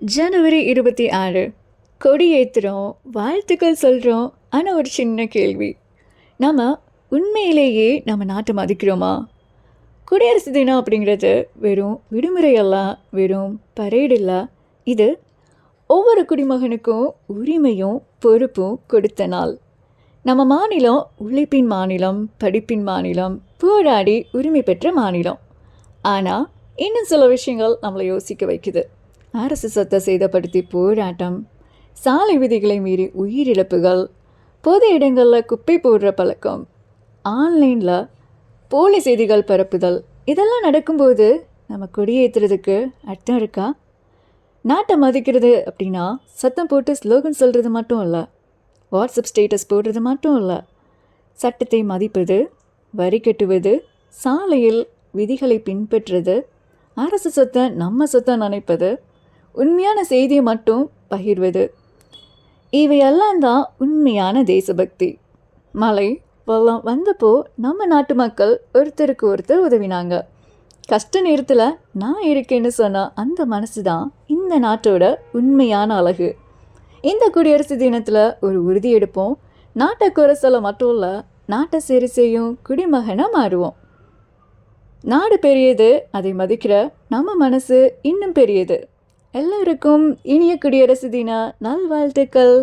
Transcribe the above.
ஜனவரி 26 கொடி ஏற்றுறோம், வாழ்த்துக்கள் சொல்கிறோம். ஆனால் ஒரு சின்ன கேள்வி, நம்ம உண்மையிலேயே நம்ம நாட்டை மதிக்கிறோமா? குடியரசு தினம் அப்படிங்கிறது வெறும் விடுமுறை அல்ல, வெறும் பரேடு இல்லை. இது ஒவ்வொரு குடிமகனுக்கும் உரிமையும் பொறுப்பும் கொடுத்த நாள். நம்ம மாநிலம் உழைப்பின் மாநிலம், படிப்பின் மாநிலம், போராடி உரிமை பெற்ற மாநிலம். ஆனால் இன்னும் சில விஷயங்கள் நம்மளை யோசிக்க வைக்குது. அரசு சொத்தை சேதப்படுத்தி போராட்டம், சாலை விதிகளை மீறி உயிரிழப்புகள், பொது இடங்களில் குப்பை போடுற பழக்கம், ஆன்லைனில் போலி செய்திகள் பரப்புதல், இதெல்லாம் நடக்கும்போது நம்ம கொடியேற்றுறதுக்கு அர்த்தம் இருக்கா? நாட்டை மதிக்கிறது அப்படின்னா சத்தம் போட்டு ஸ்லோகன் சொல்கிறது மட்டும் இல்லை, வாட்ஸ்அப் ஸ்டேட்டஸ் போடுறது மட்டும் இல்லை. சட்டத்தை மதிப்பது, வரி கட்டுவது, சாலையில் விதிகளை பின்பற்றுறது, அரசு சொத்தை நம்ம சொத்தை நினைப்பது, உண்மையான செய்தியை மட்டும் பகிர்வது, இவையெல்லாம் தான் உண்மையான தேசபக்தி. மழை வெள்ளம் வந்தப்போ நம்ம நாட்டு மக்கள் ஒருத்தருக்கு ஒருத்தர் உதவினாங்க. கஷ்ட நேரத்தில் நான் இருக்கேன்னு சொன்ன அந்த மனசு தான் இந்த நாட்டோட உண்மையான அழகு. இந்த குடியரசு தினத்தில் ஒரு உறுதி எடுப்போம். நாட்டை குறை சொல்ல மட்டும் இல்லை, நாட்டை சரி செய்யும் குடிமகனாக மாறுவோம். நாடு பெரியது, அதை மதிக்கிற நம்ம மனசு இன்னும் பெரியது. எல்லோருக்கும் இனிய குடியரசு தின நல்வாழ்த்துக்கள்.